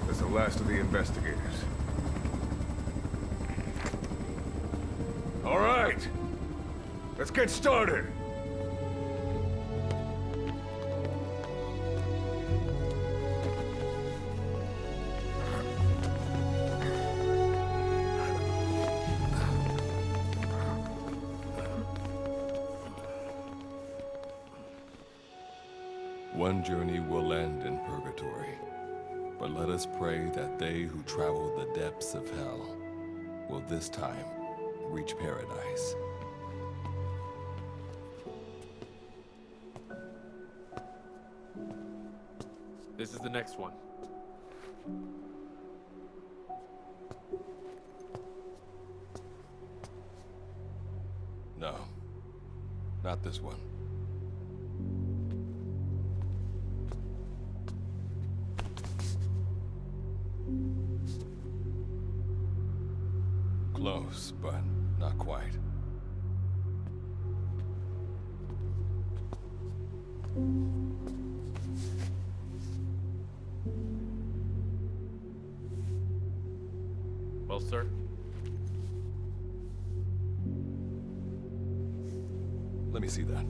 That's the last of the investigators. All right, let's get started. One journey will end in purgatory, but let us pray that they who travel the depths of hell will this time reach paradise. This is the next one. No, not this one. Close, but not quite. Well, sir. Let me see that.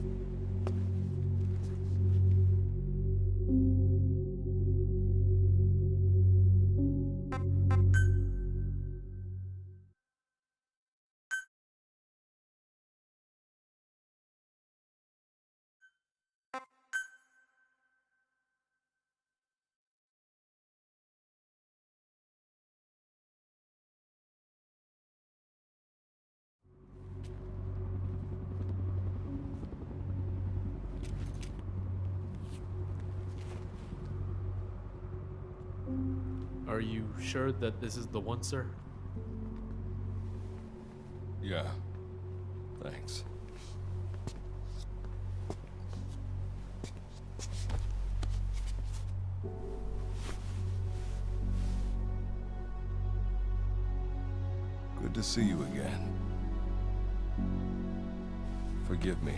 Are you sure that this is the one, sir? Yeah. Thanks. Good to see you again. Forgive me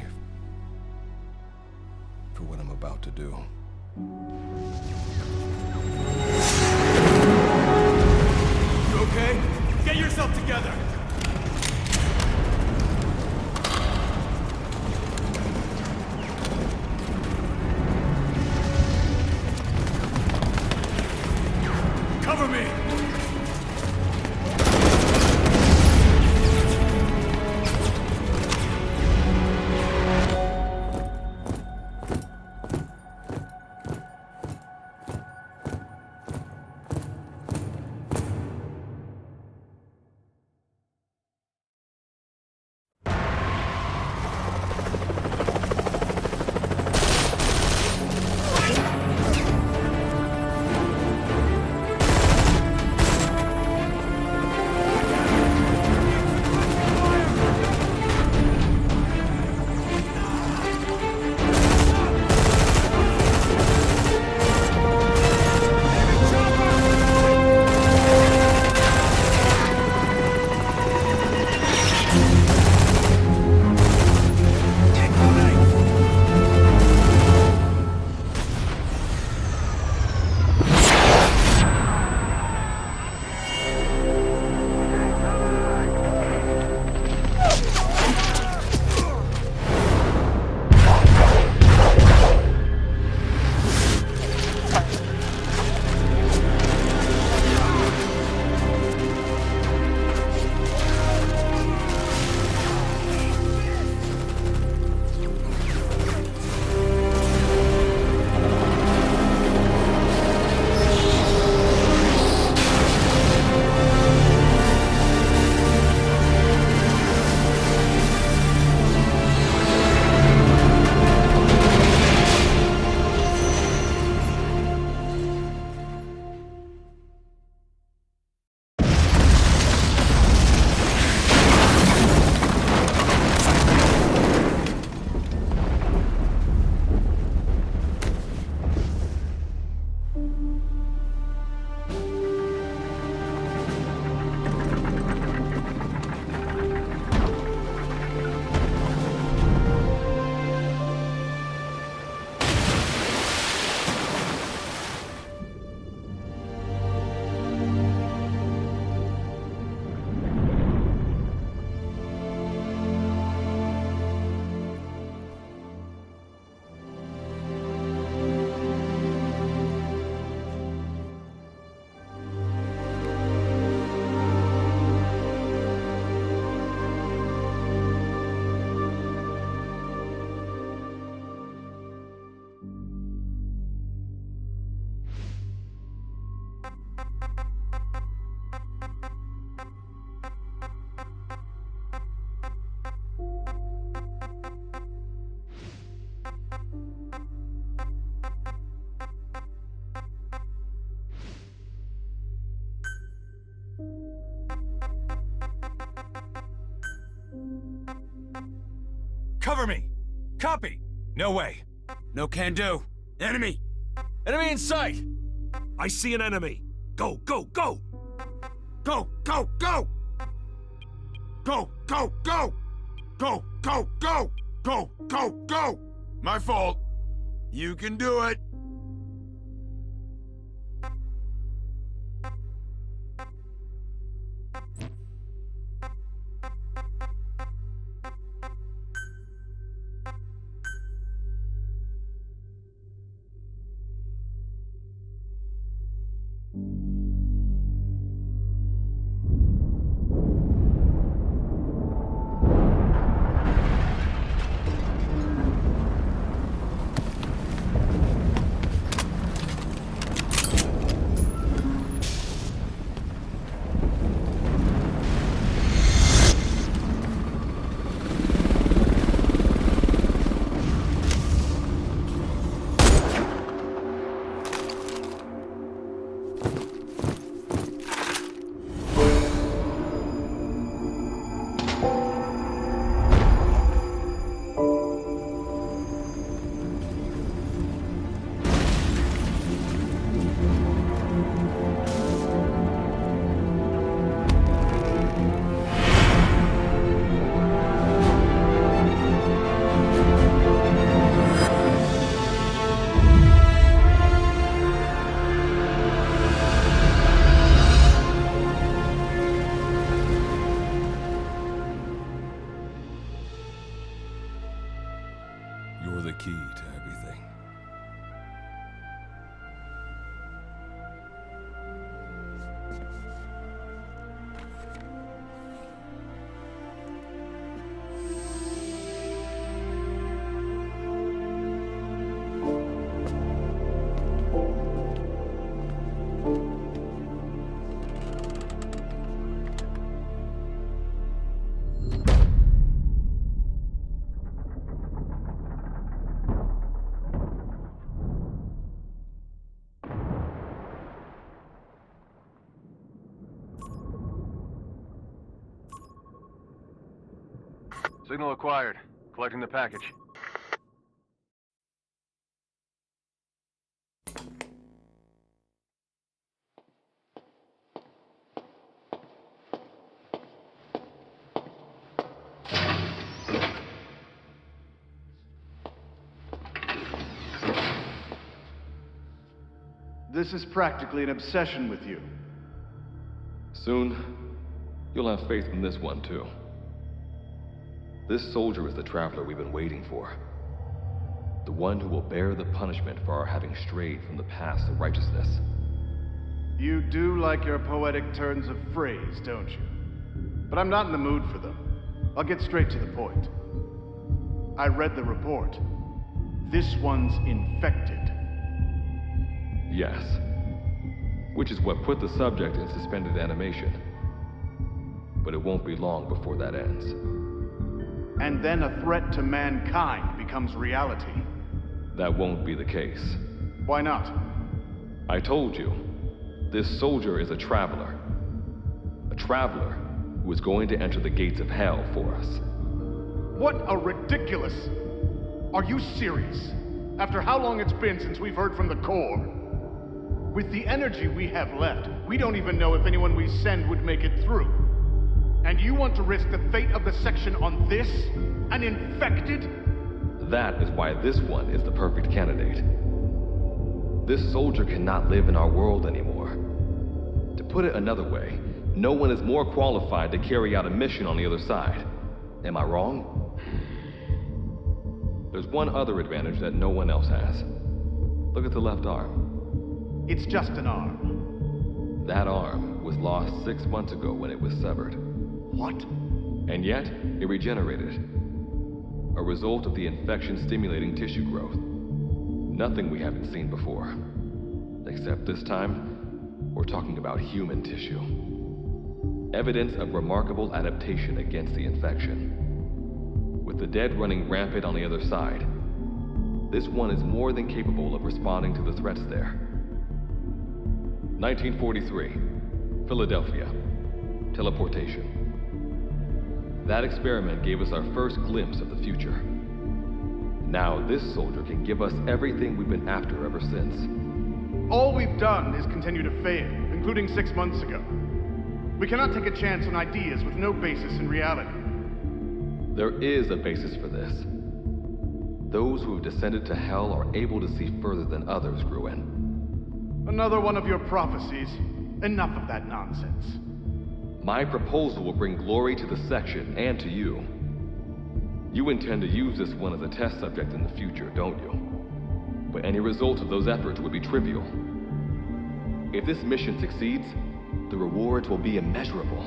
for what I'm about to do. You okay? Get yourself together! Cover me! Cover me! Copy! No way. No can do. Enemy! Enemy in sight! I see an enemy. Go, go, go! Go, go, go! Go, go, go! Go, go, go! Go, go, go! My fault. You can do it. You're the key to everything. Signal acquired. Collecting the package. This is practically an obsession with you. Soon, you'll have faith in this one, too. This soldier is the traveler we've been waiting for. The one who will bear the punishment for our having strayed from the paths of righteousness. You do like your poetic turns of phrase, don't you? But I'm not in the mood for them. I'll get straight to the point. I read the report. This one's infected. Yes. Which is what put the subject in suspended animation. But it won't be long before that ends. And then a threat to mankind becomes reality. That won't be the case. Why not? I told you, this soldier is a traveler. A traveler who is going to enter the gates of hell for us. What a ridiculous... Are you serious? After how long it's been since we've heard from the Corps? With the energy we have left, we don't even know if anyone we send would make it through. And you want to risk the fate of the section on this? An infected? That is why this one is the perfect candidate. This soldier cannot live in our world anymore. To put it another way, no one is more qualified to carry out a mission on the other side. Am I wrong? There's one other advantage that no one else has. Look at the left arm. It's just an arm. That arm was lost 6 months ago when it was severed. What? And yet, it regenerated. A result of the infection-stimulating tissue growth. Nothing we haven't seen before. Except this time, we're talking about human tissue. Evidence of remarkable adaptation against the infection. With the dead running rampant on the other side, this one is more than capable of responding to the threats there. 1943, Philadelphia. Teleportation. That experiment gave us our first glimpse of the future. Now this soldier can give us everything we've been after ever since. All we've done is continue to fail, including 6 months ago. We cannot take a chance on ideas with no basis in reality. There is a basis for this. Those who have descended to hell are able to see further than others, Gruen. Another one of your prophecies. Enough of that nonsense. My proposal will bring glory to the section and to you. You intend to use this one as a test subject in the future, don't you? But any result of those efforts would be trivial. If this mission succeeds, the rewards will be immeasurable.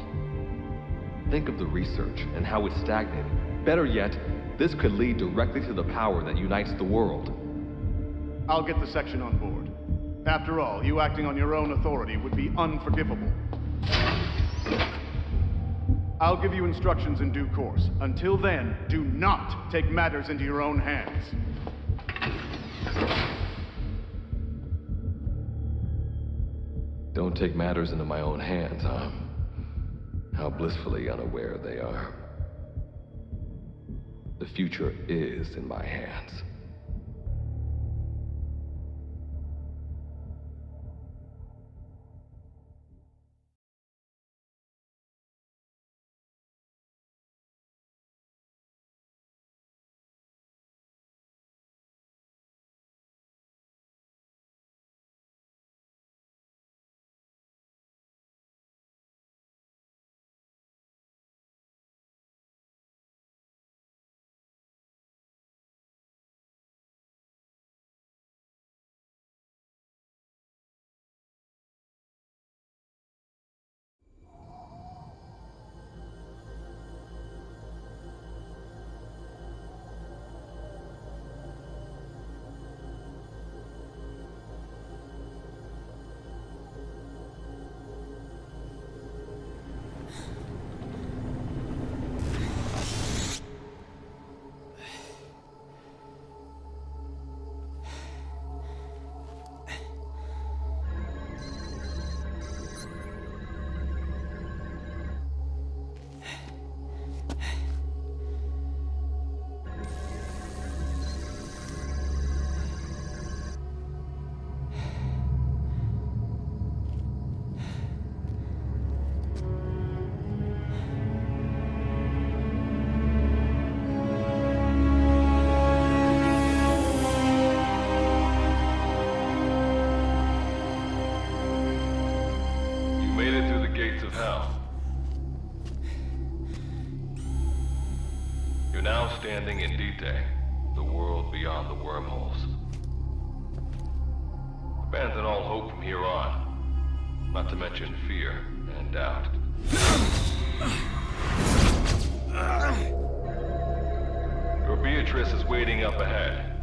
Think of the research and how it's stagnated. Better yet, this could lead directly to the power that unites the world. I'll get the section on board. After all, you acting on your own authority would be unforgivable. I'll give you instructions in due course. Until then, do not take matters into your own hands. Don't take matters into my own hands, huh? How blissfully unaware they are. The future is in my hands. Standing in D-Day, the world beyond the wormholes. Abandon all hope from here on, not to mention fear and doubt. Your Beatrice is waiting up ahead.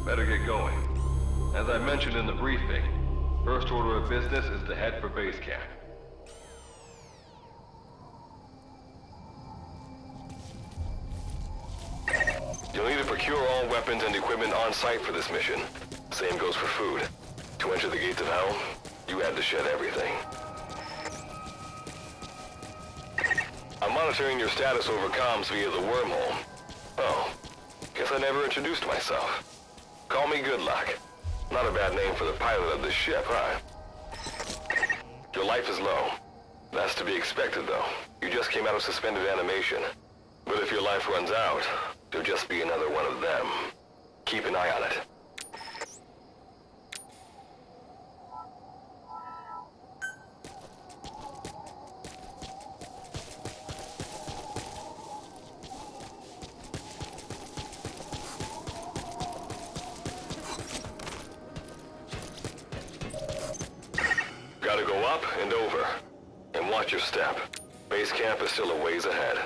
Better get going. As I mentioned in the briefing, first order of business is to head for base camp. You'll need to procure all weapons and equipment on site for this mission. Same goes for food. To enter the gates of hell, you had to shed everything. I'm monitoring your status over comms via the wormhole. Oh, guess I never introduced myself. Call me Good Luck. Not a bad name for the pilot of this ship, huh? Your life is low. That's to be expected, though. You just came out of suspended animation. But if your life runs out, you'll just be another one of them. Keep an eye on it. Gotta go up and over. And watch your step. Base camp is still a ways ahead.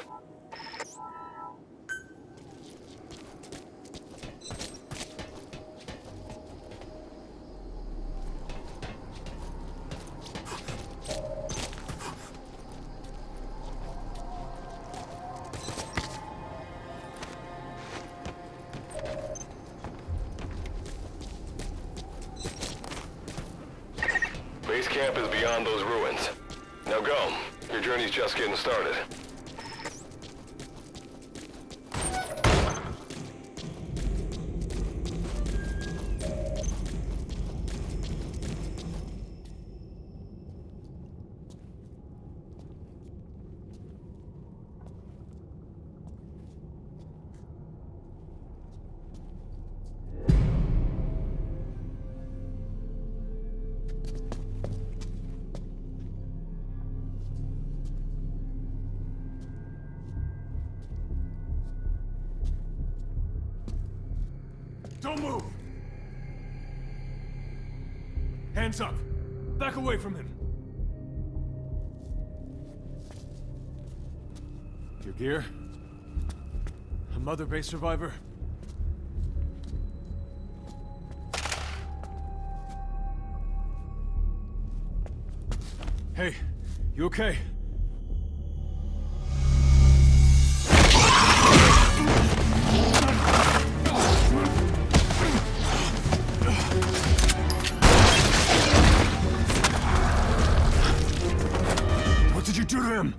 Base camp is beyond those ruins. Now go. Your journey's just getting started. Don't move! Hands up! Back away from him! Your gear? A Mother Base survivor? Hey, you okay? What did you do to him?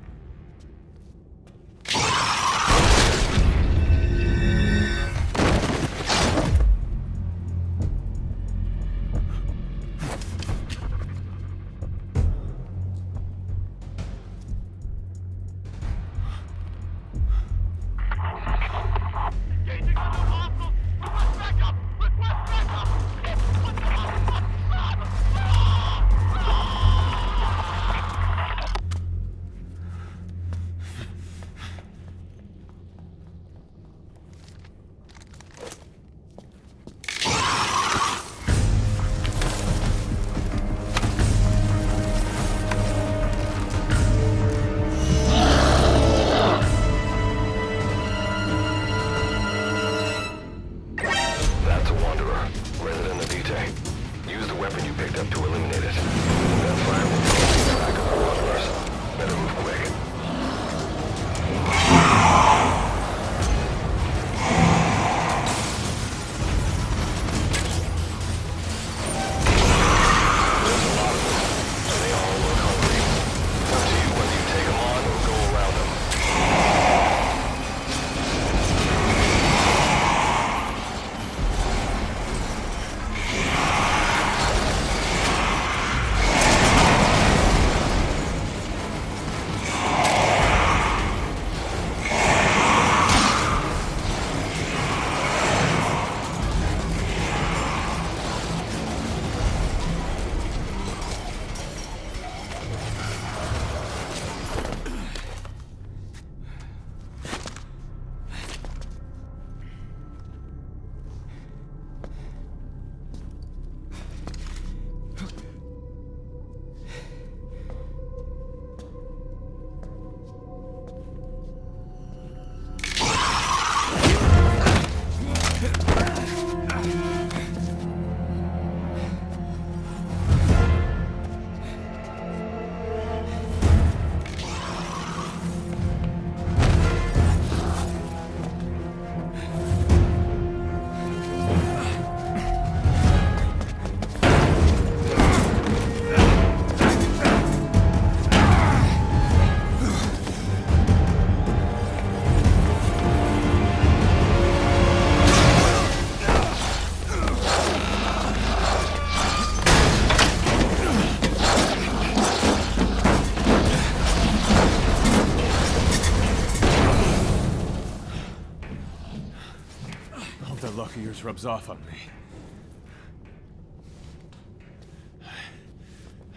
That luck of yours rubs off on me.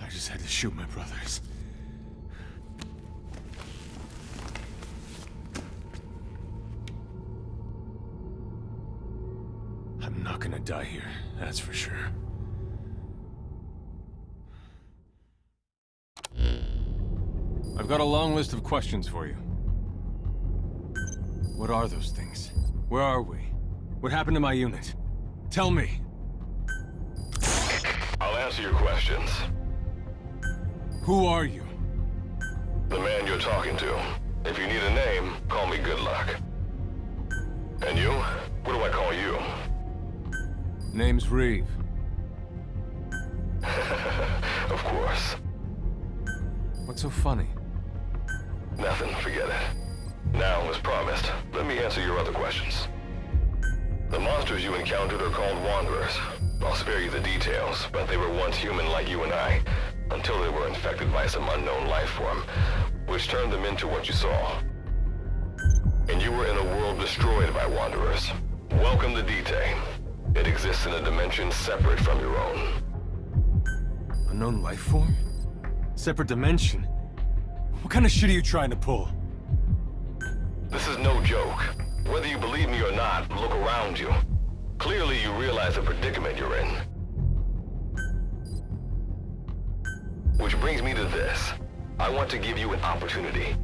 I just had to shoot my brothers. I'm not gonna die here, that's for sure. I've got a long list of questions for you. What are those things? Where are we? What happened to my unit? Tell me. I'll answer your questions. Who are you? The man you're talking to. If you need a name, call me Good Luck. And you? What do I call you? Name's Reeve. Of course. What's so funny? Nothing, forget it. Now, as promised, let me answer your other questions. The monsters you encountered are called Wanderers. I'll spare you the details, but they were once human like you and I, until they were infected by some unknown life form, which turned them into what you saw. And you were in a world destroyed by Wanderers. Welcome to D-Day. It exists in a dimension separate from your own. Unknown life form? Separate dimension? What kind of shit are you trying to pull? This is no joke. Whether you believe me or not, look around you. Clearly, you realize the predicament you're in. Which brings me to this. I want to give you an opportunity.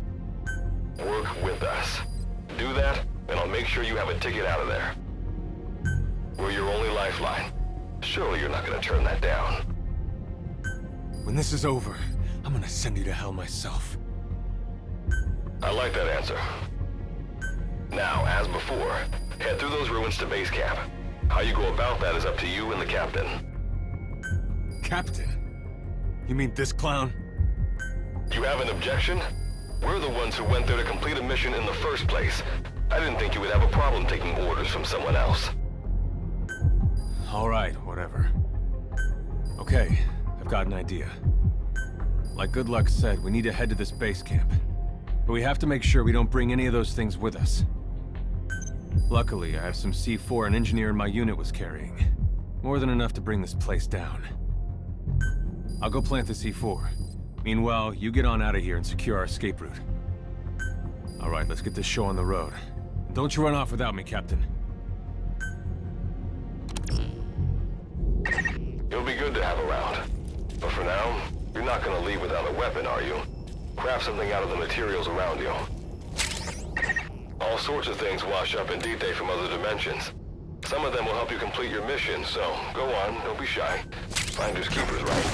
Work with us. Do that, and I'll make sure you have a ticket out of there. We're your only lifeline. Surely you're not gonna turn that down. When this is over, I'm gonna send you to hell myself. I like that answer. Now, as before, head through those ruins to base camp. How you go about that is up to you and the captain. Captain? You mean this clown? You have an objection? We're the ones who went there to complete a mission in the first place. I didn't think you would have a problem taking orders from someone else. All right, whatever. Okay, I've got an idea. Like Good Luck said, we need to head to this base camp. But we have to make sure we don't bring any of those things with us. Luckily, I have some C4 an engineer in my unit was carrying. More than enough to bring this place down. I'll go plant the C4. Meanwhile, you get on out of here and secure our escape route. All right, let's get this show on the road. Don't you run off without me, Captain. You'll be good to have around. But for now, you're not gonna leave without a weapon, are you? Craft something out of the materials around you. All sorts of things wash up in D-Day from other dimensions. Some of them will help you complete your mission, so go on, don't be shy. Finders keepers, right?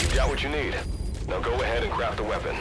You got what you need. Now go ahead and craft a weapon.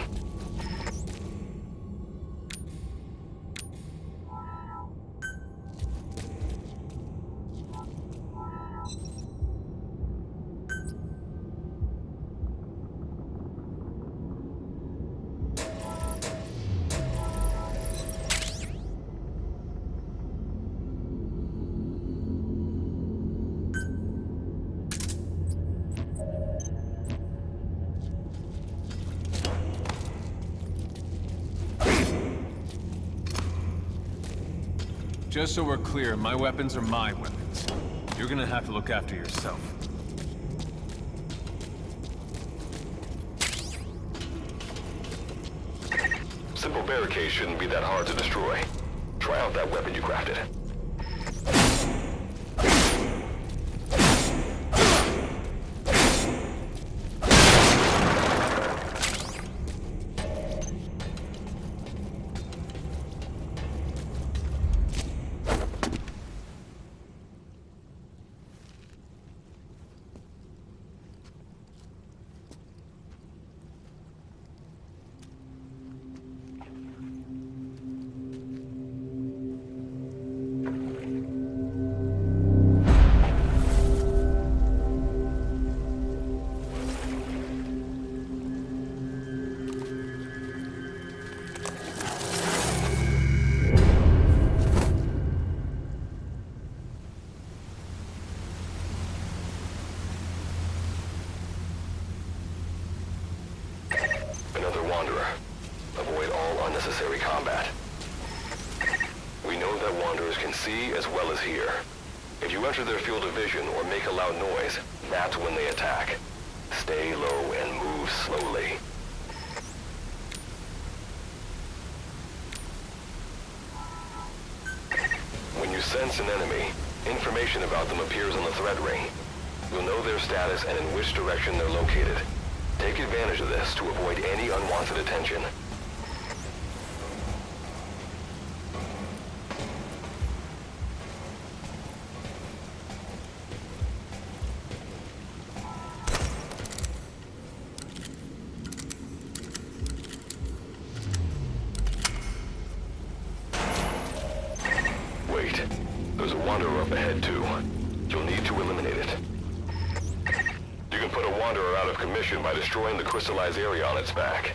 Just so we're clear, my weapons are my weapons. You're gonna have to look after yourself. Simple barricade shouldn't be that hard to destroy. Try out that weapon you crafted. Another Wanderer. Avoid all unnecessary combat. We know that Wanderers can see as well as hear. If you enter their field of vision or make a loud noise, that's when they attack. Stay low and move slowly. When you sense an enemy, information about them appears on the threat ring. You'll know their status and in which direction they're located. Take advantage of this to avoid any unwanted attention. Wait, there's a Wanderer up ahead too. You'll need to eliminate it. You can put a Wanderer out of commission by destroying the crystallized area on its back.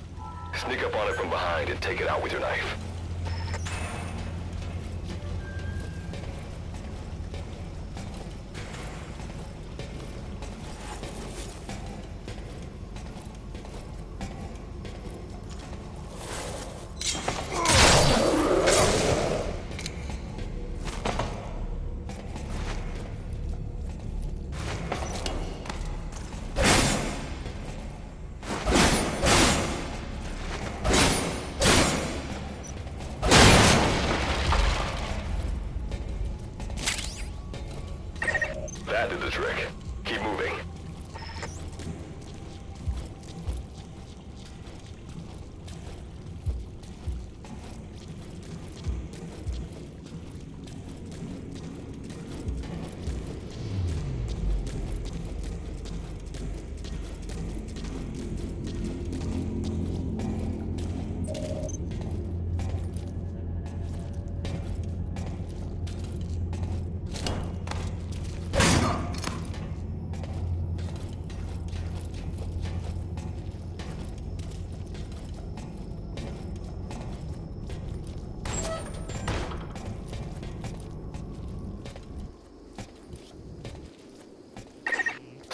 Sneak up on it from behind and take it out with your knife. did the trick. Keep moving.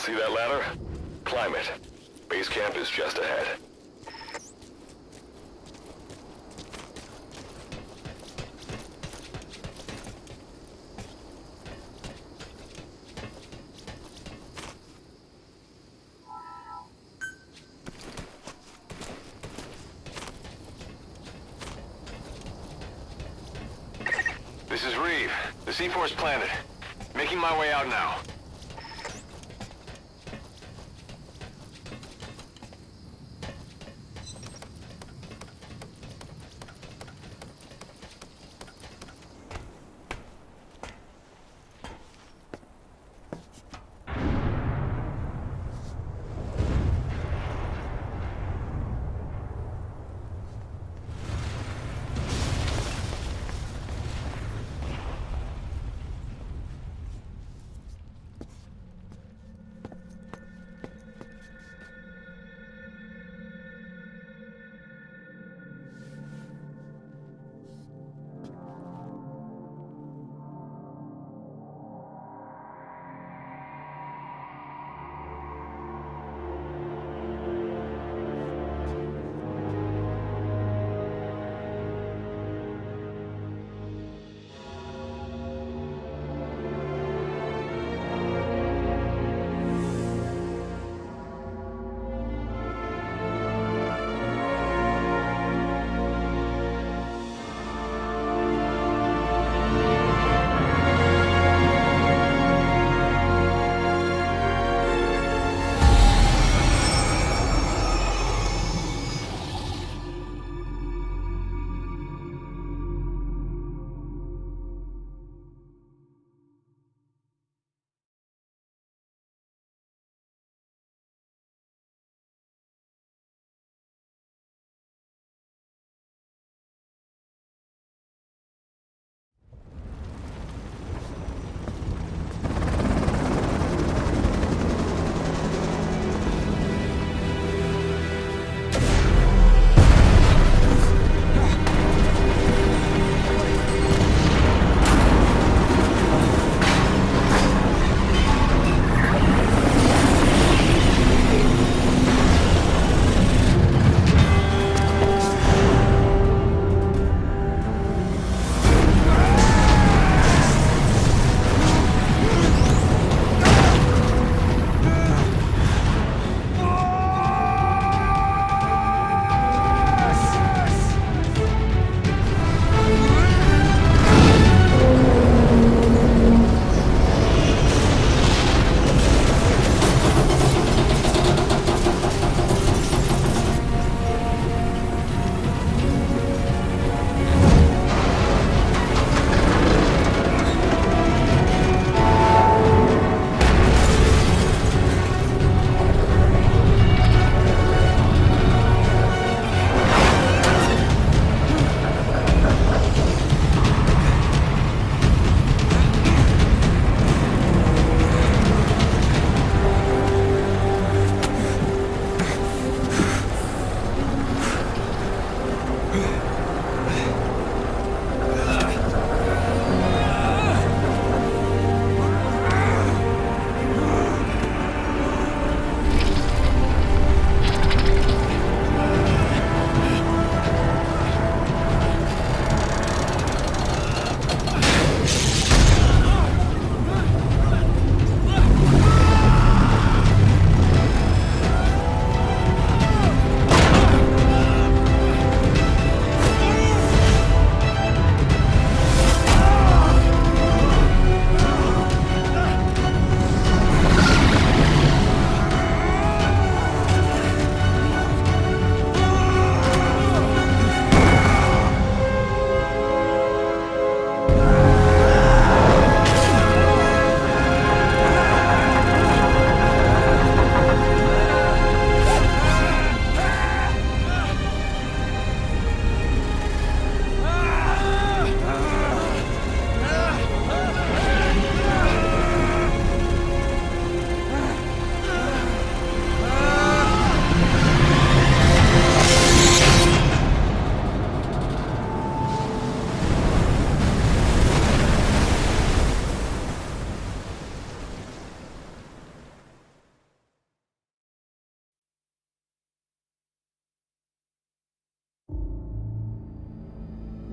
See that ladder? Climb it. Base camp is just ahead. This is Reeve. The C4's planted. Making my way out now.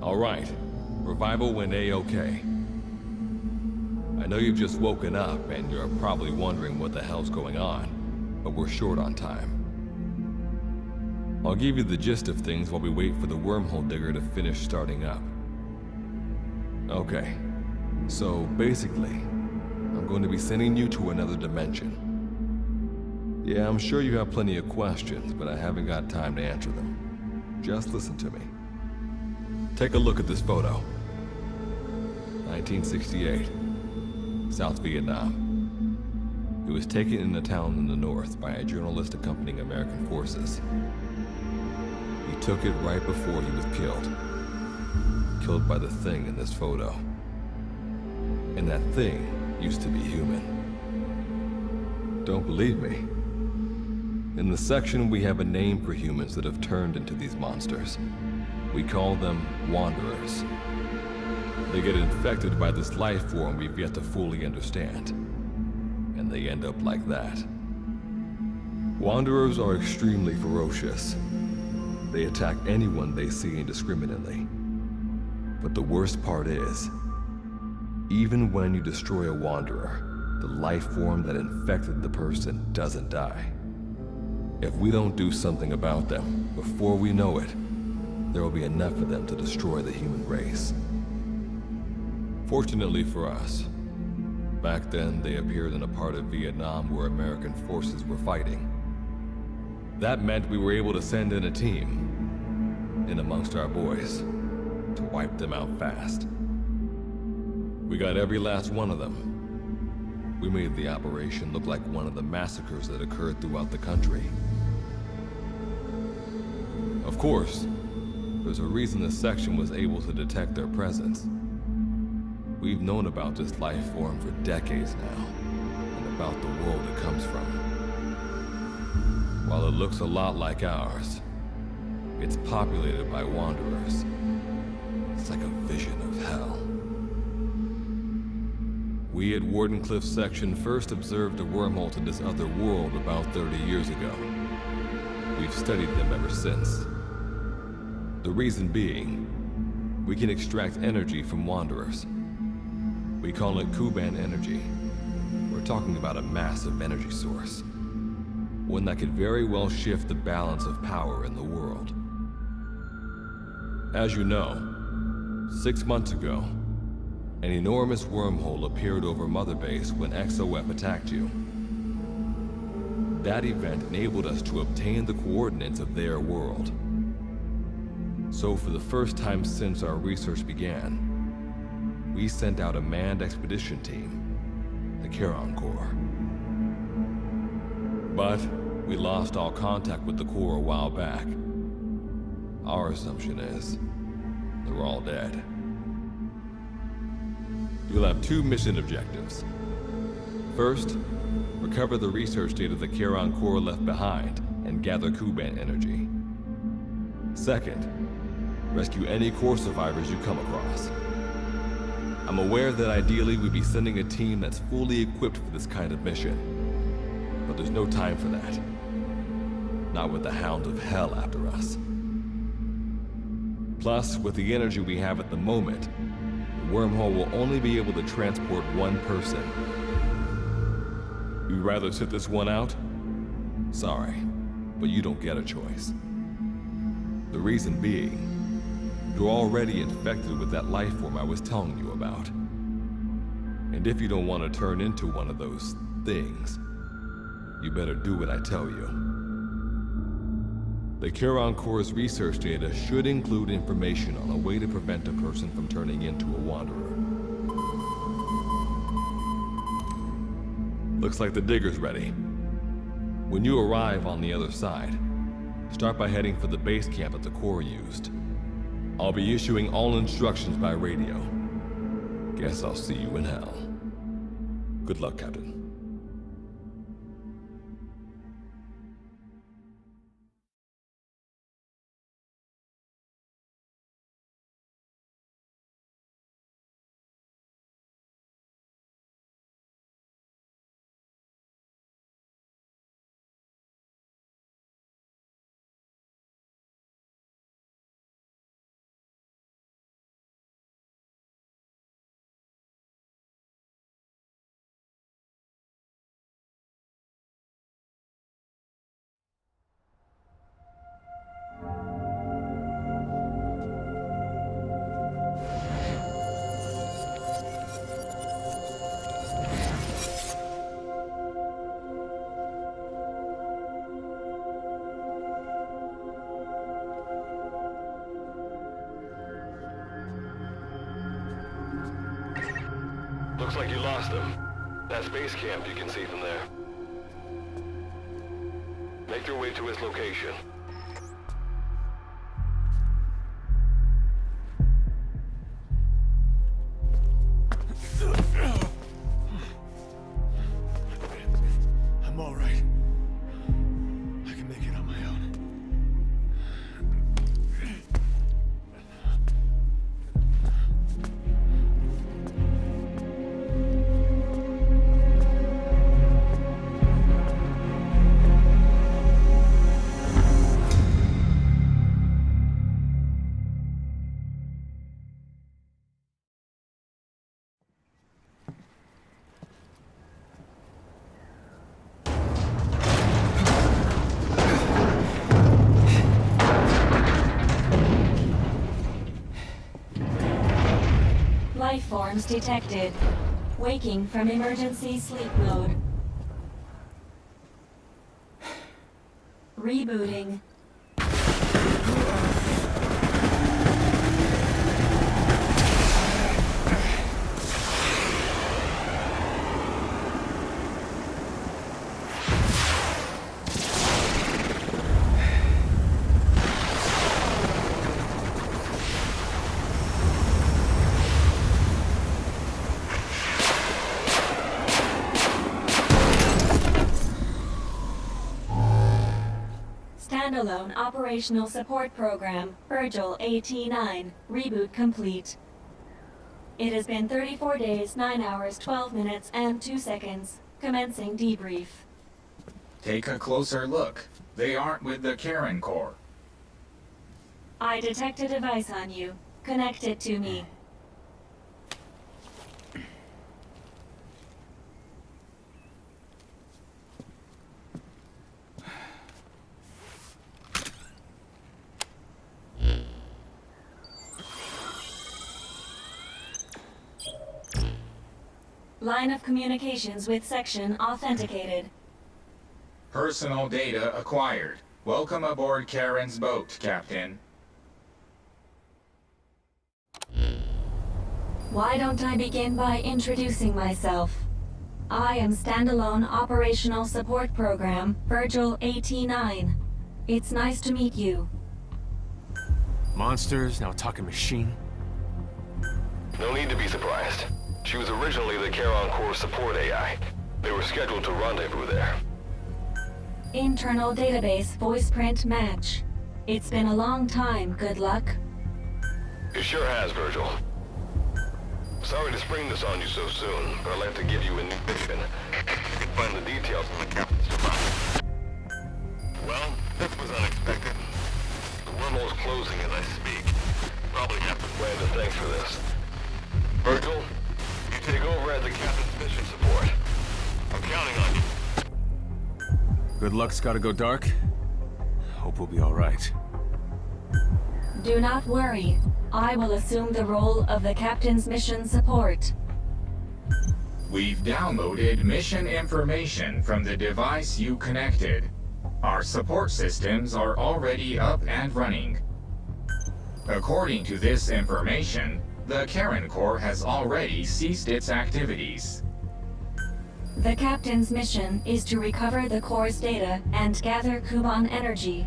All right. Revival went A-okay. I know you've just woken up and you're probably wondering what the hell's going on, but we're short on time. I'll give you the gist of things while we wait for the wormhole digger to finish starting up. Okay, so basically, I'm going to be sending you to another dimension. Yeah, I'm sure you have plenty of questions, but I haven't got time to answer them. Just listen to me. Take a look at this photo. 1968, South Vietnam. It was taken in a town in the north by a journalist accompanying American forces. He took it right before he was killed. Killed by the thing in this photo. And that thing used to be human. Don't believe me? In the section, we have a name for humans that have turned into these monsters. We call them Wanderers. They get infected by this life form we've yet to fully understand. And they end up like that. Wanderers are extremely ferocious. They attack anyone they see indiscriminately. But the worst part is, even when you destroy a Wanderer, the life form that infected the person doesn't die. If we don't do something about them, before we know it, there will be enough of them to destroy the human race. Fortunately for us, back then they appeared in a part of Vietnam where American forces were fighting. That meant we were able to send in a team, in amongst our boys, to wipe them out fast. We got every last one of them. We made the operation look like one of the massacres that occurred throughout the country. Of course, there's a reason the section was able to detect their presence. We've known about this life form for decades now, and about the world it comes from. While it looks a lot like ours, it's populated by Wanderers. It's like a vision of hell. We at Wardenclyffe Section first observed a wormhole to this other world about 30 years ago. We've studied them ever since. The reason being, we can extract energy from Wanderers. We call it Kuban energy. We're talking about a massive energy source. One that could very well shift the balance of power in the world. As you know, 6 months ago, an enormous wormhole appeared over Mother Base when XOF attacked you. That event enabled us to obtain the coordinates of their world. So for the first time since our research began, we sent out a manned expedition team, the Charon Corps. But we lost all contact with the Corps a while back. Our assumption is they're all dead. You'll have 2 mission objectives. First, recover the research data the Charon Corps left behind and gather Kuban energy. Second, rescue any Corps survivors you come across. I'm aware that ideally we'd be sending a team that's fully equipped for this kind of mission. But there's no time for that. Not with the Hound of Hell after us. Plus, with the energy we have at the moment, the wormhole will only be able to transport one person. You'd rather sit this one out? Sorry, but you don't get a choice. The reason being, you're already infected with that life form I was telling you about. And if you don't want to turn into one of those things, you better do what I tell you. The Charon Corps' research data should include information on a way to prevent a person from turning into a Wanderer. Looks like the digger's ready. When you arrive on the other side, start by heading for the base camp that the Corps used. I'll be issuing all instructions by radio. Guess I'll see you in hell. Good luck, Captain. Looks like you lost him. That base camp you can see from there. Make your way to his location. I'm all right. I can make it on my own. Life forms detected. Waking from emergency sleep mode. Rebooting. Standalone Operational Support Program, Virgil AT-9, reboot complete. It has been 34 days, 9 hours, 12 minutes, and 2 seconds. Commencing debrief. Take a closer look. They aren't with the Karen Corps. I detect a device on you. Connect it to me. Line of communications with section authenticated. Personal data acquired. Welcome aboard Karen's boat, Captain. Why don't I begin by introducing myself? I am Standalone Operational Support Program, Virgil AT-9. It's nice to meet you. Monsters, now a talking machine. No need to be surprised. She was originally the Charon Corps support AI. They were scheduled to rendezvous there. Internal database voice print match. It's been a long time, good luck. It sure has, Virgil. Sorry to spring this on you so soon, but I'd like to give you a new mission. You can find the details in the captain's device. Well, this was unexpected. The wormhole's closing as I speak. Probably have to plan to thanks for this. Virgil, you take over as the captain's mission support. I'm counting on you. Good luck's gotta go dark. Hope we'll be all right. Do not worry. I will assume the role of the captain's mission support. We've downloaded mission information from the device you connected. Our support systems are already up and running. According to this information, the Karen Corps has already ceased its activities. The captain's mission is to recover the Corps' data and gather Kuban energy.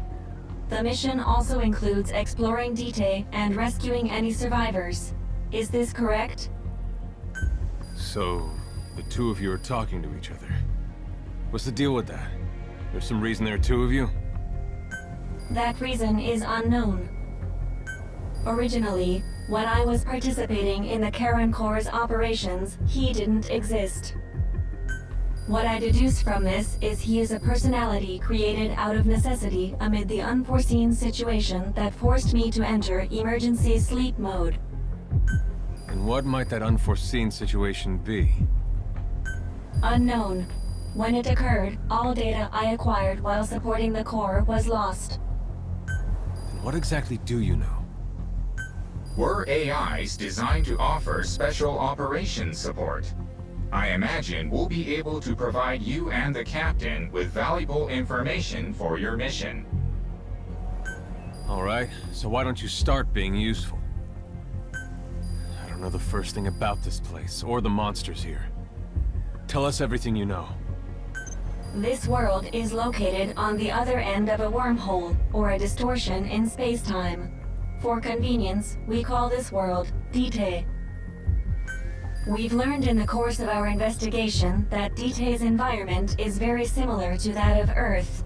The mission also includes exploring Dite and rescuing any survivors. Is this correct? So, the two of you are talking to each other. What's the deal with that? There's some reason there are two of you? That reason is unknown. Originally, when I was participating in the Karen Corps' operations, he didn't exist. What I deduce from this is he is a personality created out of necessity amid the unforeseen situation that forced me to enter emergency sleep mode. And what might that unforeseen situation be? Unknown. When it occurred, all data I acquired while supporting the Corps was lost. And what exactly do you know? We're AIs designed to offer special operations support. I imagine we'll be able to provide you and the captain with valuable information for your mission. All right, so why don't you start being useful? I don't don't know the first thing about this place, or the monsters here. Tell us everything you know. This world is located on the other end of a wormhole, or a distortion in space-time. For convenience, we call this world Dite. We've learned in the course of our investigation that Dite's environment is very similar to that of Earth.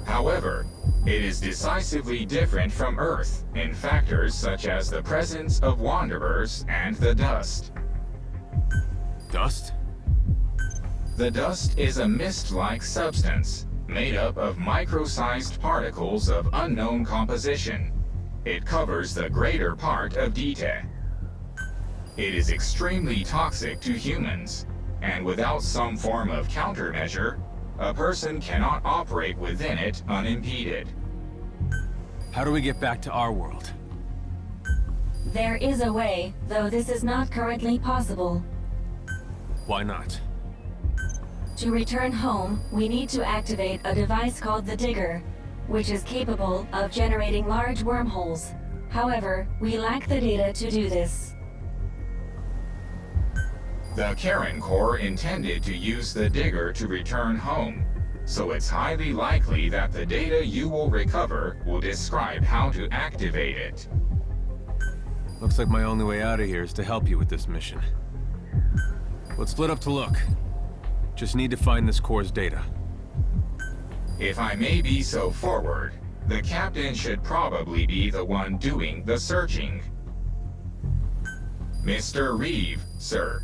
However, it is decisively different from Earth in factors such as the presence of wanderers and the dust. Dust? The dust is a mist-like substance made up of micro-sized particles of unknown composition. It covers the greater part of Dite. It is extremely toxic to humans, and without some form of countermeasure, a person cannot operate within it unimpeded. How do we get back to our world? There is a way, though this is not currently possible. Why not? To return home, we need to activate a device called the Digger, which is capable of generating large wormholes. However, we lack the data to do this. The Karen Corps intended to use the Digger to return home, so it's highly likely that the data you will recover will describe how to activate it. Looks like my only way out of here is to help you with this mission. Let's split up to look. Just need to find this Corps' data. If I may be so forward, the captain should probably be the one doing the searching. Mr. Reeve, sir.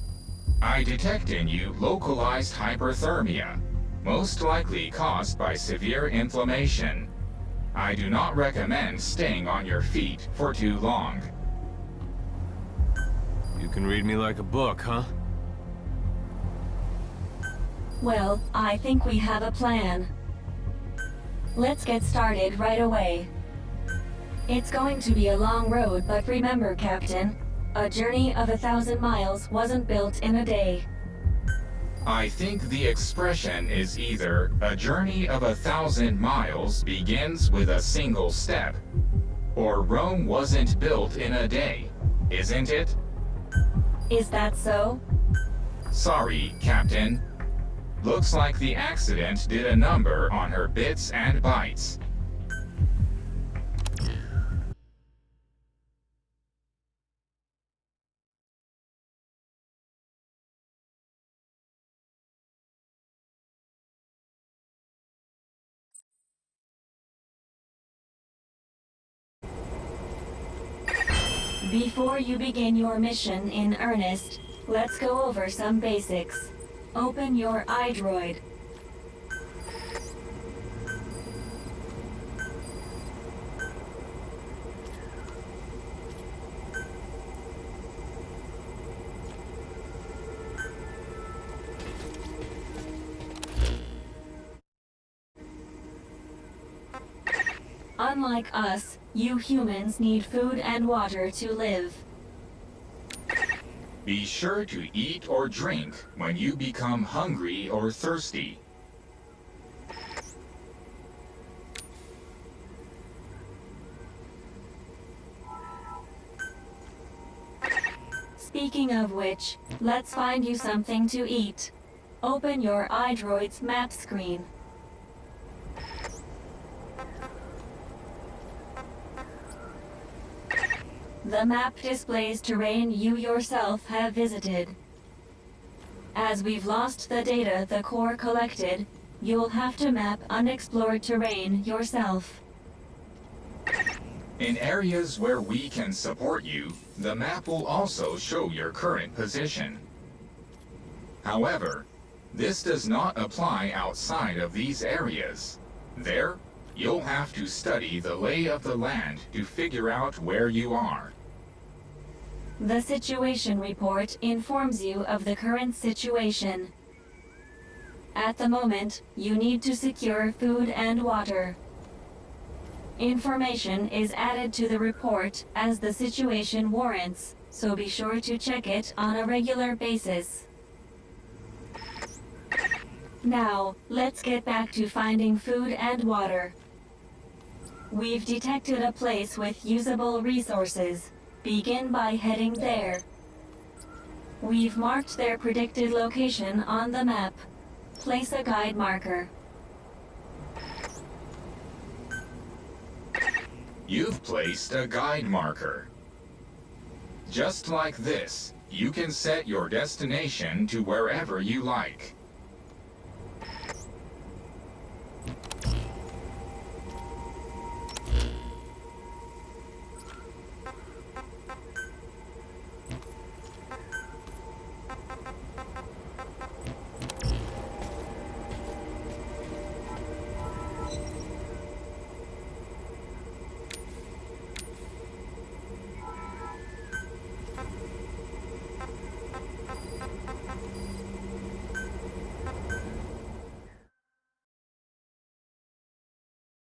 I detect in you localized hyperthermia, most likely caused by severe inflammation. I do not recommend staying on your feet for too long. You can read me like a book, huh? Well, I think we have a plan. Let's get started right away. It's going to be a long road, but remember, Captain, a journey of 1,000 miles wasn't built in a day. I think the expression is either a journey of 1,000 miles begins with a single step, or Rome wasn't built in a day, isn't it? Is that so? Sorry, Captain. Looks like the accident did a number on her bits and bytes. Before you begin your mission in earnest, let's go over some basics. Open your iDroid. Unlike us, you humans need food and water to live. Be sure to eat or drink when you become hungry or thirsty. Speaking of which, let's find you something to eat. Open your iDroid's map screen. The map displays terrain you yourself have visited. As we've lost the data the Corps collected, you'll have to map unexplored terrain yourself. In areas where we can support you, the map will also show your current position. However, this does not apply outside of these areas. There, you'll have to study the lay of the land to figure out where you are. The situation report informs you of the current situation. At the moment, you need to secure food and water. Information is added to the report as the situation warrants, so be sure to check it on a regular basis. Now, let's get back to finding food and water. We've detected a place with usable resources. Begin by heading there. We've marked their predicted location on the map. Place a guide marker. You've placed a guide marker. Just like this, you can set your destination to wherever you like.